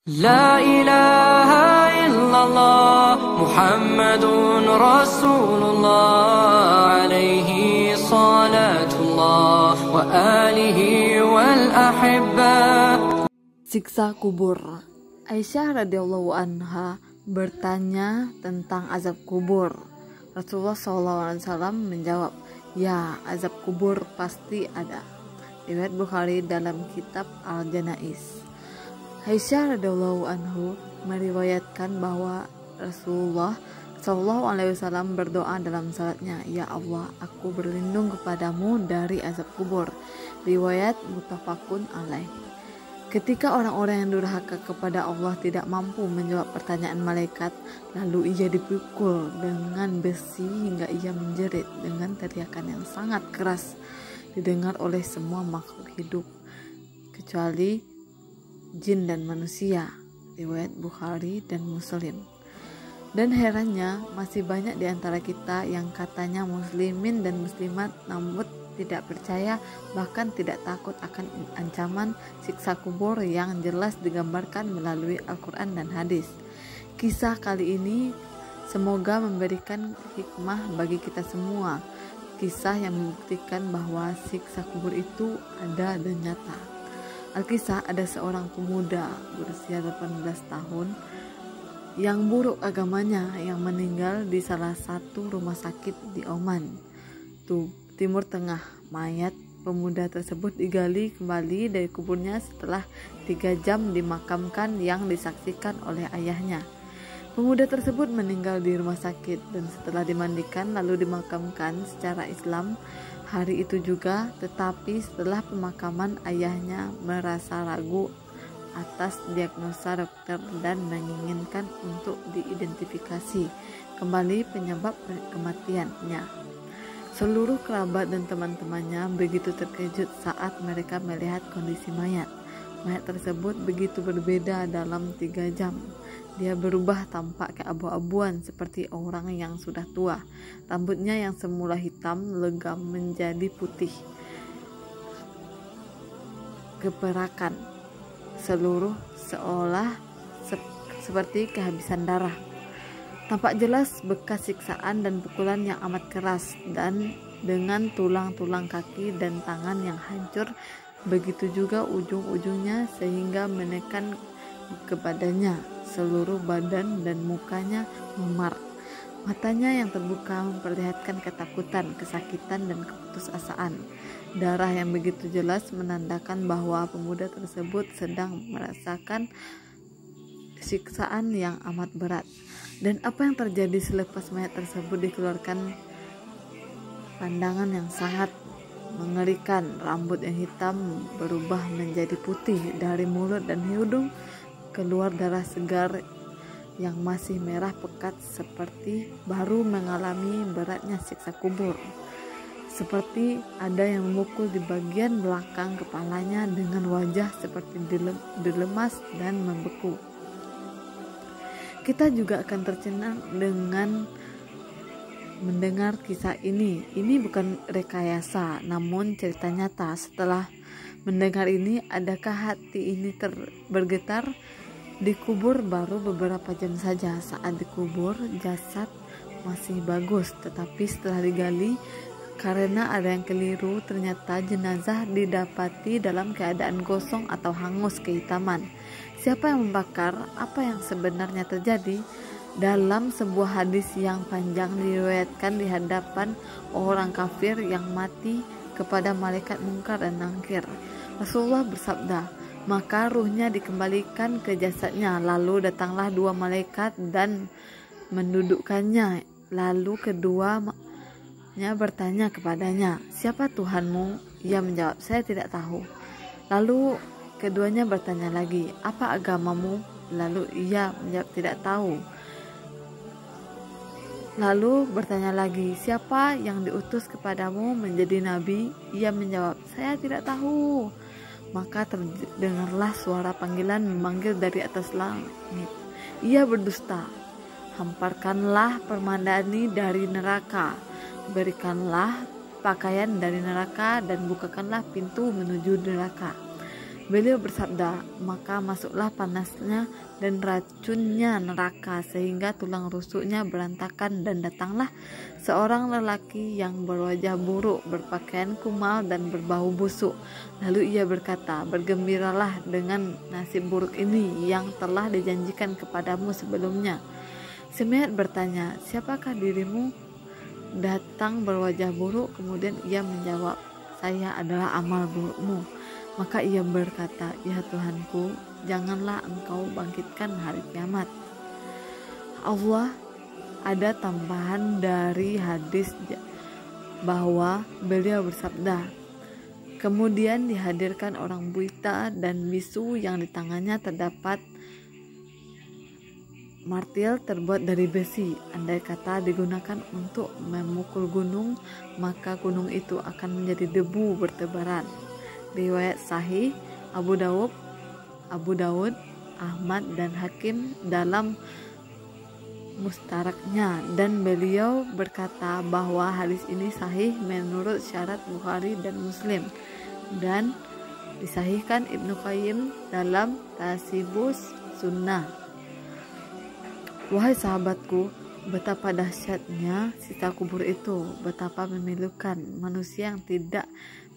La ilaha illallah Muhammadun Rasulullah alaihi salatullah wa alihi wal ahibba. Siksa kubur. Aisyah radhiyallahu anha bertanya tentang azab kubur. Rasulullah SAW menjawab, "Ya, azab kubur pasti ada." Riwayat Bukhari dalam kitab Al-Janaiz. Aisyah radhiyallahu anhu meriwayatkan bahwa Rasulullah SAW berdoa dalam salatnya, "Ya Allah, aku berlindung kepadamu dari azab kubur." Riwayat muttafaqun alaih. Ketika orang-orang yang durhaka kepada Allah tidak mampu menjawab pertanyaan malaikat, lalu ia dipukul dengan besi hingga ia menjerit dengan teriakan yang sangat keras, didengar oleh semua makhluk hidup kecuali jin dan manusia. Riwayat Bukhari dan Muslim. Dan herannya masih banyak di antara kita yang katanya muslimin dan muslimat namun tidak percaya, bahkan tidak takut akan ancaman siksa kubur yang jelas digambarkan melalui Al-Quran dan hadis. Kisah kali ini semoga memberikan hikmah bagi kita semua. Kisah yang membuktikan bahwa siksa kubur itu ada dan nyata. Alkisah, ada seorang pemuda berusia 18 tahun yang buruk agamanya yang meninggal di salah satu rumah sakit di Oman, Timur Tengah. Mayat pemuda tersebut digali kembali dari kuburnya setelah 3 jam dimakamkan yang disaksikan oleh ayahnya. Pemuda tersebut meninggal di rumah sakit dan setelah dimandikan lalu dimakamkan secara Islam hari itu juga, tetapi setelah pemakaman ayahnya merasa ragu atas diagnosa dokter dan menginginkan untuk diidentifikasi kembali penyebab kematiannya. Seluruh kerabat dan teman-temannya begitu terkejut saat mereka melihat kondisi mayat. Mayat tersebut begitu berbeda dalam 3 jam. Dia berubah tampak keabu-abuan seperti orang yang sudah tua. Rambutnya yang semula hitam legam menjadi putih keperakan, seluruh seolah seperti kehabisan darah. Tampak jelas bekas siksaan dan pukulan yang amat keras, dan dengan tulang-tulang kaki dan tangan yang hancur, begitu juga ujung-ujungnya sehingga menekan ke badannya. Seluruh badan dan mukanya memar. Matanya yang terbuka memperlihatkan ketakutan, kesakitan, dan keputusasaan. Darah yang begitu jelas menandakan bahwa pemuda tersebut sedang merasakan siksaan yang amat berat. Dan apa yang terjadi selepas mayat tersebut dikeluarkan pandangan yang sangat mengerikan. Rambut yang hitam berubah menjadi putih, dari mulut dan hidung keluar darah segar yang masih merah pekat seperti baru mengalami beratnya siksa kubur. Seperti ada yang memukul di bagian belakang kepalanya dengan wajah seperti dilemas dan membeku. Kita juga akan tercengang dengan mendengar kisah ini. Ini bukan rekayasa, namun cerita nyata. Setelah mendengar ini, adakah hati ini bergetar? Dikubur baru beberapa jam saja. Saat dikubur, jasad masih bagus, tetapi setelah digali, karena ada yang keliru, ternyata jenazah didapati dalam keadaan gosong atau hangus kehitaman. Siapa yang membakar? Apa yang sebenarnya terjadi? Dalam sebuah hadis yang panjang diriwayatkan di hadapan orang kafir yang mati kepada malaikat Munkar dan Nakir, Rasulullah bersabda, "Maka ruhnya dikembalikan ke jasadnya, lalu datanglah 2 malaikat dan mendudukkannya. Lalu keduanya bertanya kepadanya, 'Siapa Tuhanmu?' Ia menjawab, 'Saya tidak tahu.' Lalu keduanya bertanya lagi, 'Apa agamamu?' Lalu ia menjawab, 'Tidak tahu.' Lalu bertanya lagi, 'Siapa yang diutus kepadamu menjadi nabi?' Ia menjawab, 'Saya tidak tahu.' Maka terdengarlah suara panggilan memanggil dari atas langit, 'Ia berdusta. Hamparkanlah permadani dari neraka, berikanlah pakaian dari neraka, dan bukakanlah pintu menuju neraka.' Beliau bersabda, maka masuklah panasnya dan racunnya neraka sehingga tulang rusuknya berantakan, dan datanglah seorang lelaki yang berwajah buruk, berpakaian kumal dan berbau busuk. Lalu ia berkata, bergembiralah dengan nasib buruk ini yang telah dijanjikan kepadamu sebelumnya. Si mayat bertanya, siapakah dirimu? Datang berwajah buruk. Kemudian ia menjawab, saya adalah amal burukmu. Maka ia berkata, ya Tuhanku, janganlah engkau bangkitkan hari kiamat. Allah ada tambahan dari hadis bahwa beliau bersabda, kemudian dihadirkan orang buta dan bisu yang di tangannya terdapat martil terbuat dari besi. Andai kata digunakan untuk memukul gunung, maka gunung itu akan menjadi debu bertebaran. Riwayat sahih Abu Dawud, Ahmad dan Hakim dalam mustaraknya, dan beliau berkata bahwa hadis ini sahih menurut syarat Bukhari dan Muslim dan disahihkan Ibnu Qayyim dalam Tasibus Sunnah. Wahai sahabatku, betapa dahsyatnya siksa kubur itu, betapa memilukan manusia yang tidak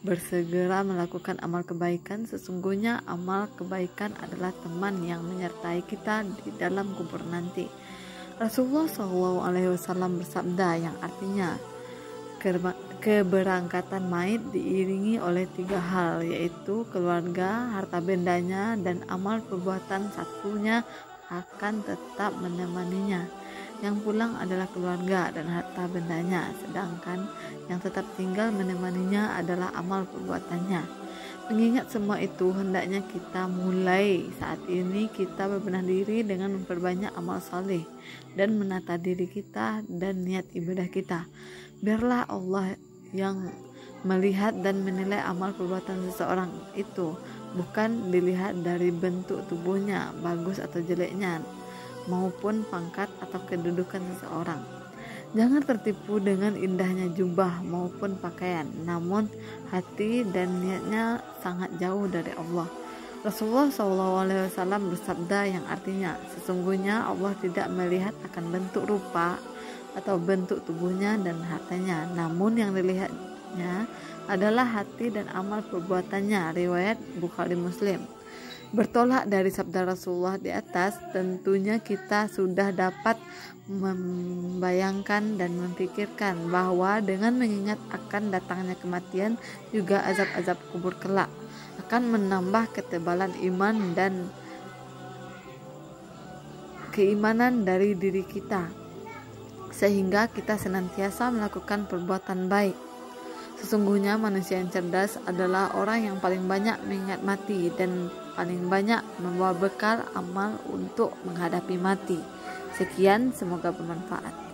bersegera melakukan amal kebaikan. Sesungguhnya amal kebaikan adalah teman yang menyertai kita di dalam kubur nanti. Rasulullah SAW bersabda yang artinya keberangkatan mayit diiringi oleh 3 hal, yaitu keluarga, harta bendanya, dan amal perbuatan satunya akan tetap menemaninya. Yang pulang adalah keluarga dan harta bendanya, sedangkan yang tetap tinggal menemaninya adalah amal perbuatannya. Mengingat semua itu, hendaknya kita mulai saat ini kita berbenah diri dengan memperbanyak amal saleh dan menata diri kita dan niat ibadah kita. Biarlah Allah yang melihat dan menilai amal perbuatan seseorang itu, bukan dilihat dari bentuk tubuhnya, bagus atau jeleknya, maupun pangkat atau kedudukan seseorang. Jangan tertipu dengan indahnya jubah maupun pakaian, namun hati dan niatnya sangat jauh dari Allah. Rasulullah SAW bersabda yang artinya, sesungguhnya Allah tidak melihat akan bentuk rupa atau bentuk tubuhnya dan hartanya, namun yang dilihatnya adalah hati dan amal perbuatannya. Riwayat Bukhari Muslim. Bertolak dari sabda Rasulullah di atas, tentunya kita sudah dapat membayangkan dan memikirkan bahwa dengan mengingat akan datangnya kematian, juga azab-azab kubur kelak akan menambah ketebalan iman dan keimanan dari diri kita, sehingga kita senantiasa melakukan perbuatan baik. Sesungguhnya manusia yang cerdas adalah orang yang paling banyak mengingat mati dan paling banyak membawa bekal amal untuk menghadapi mati. Sekian, semoga bermanfaat.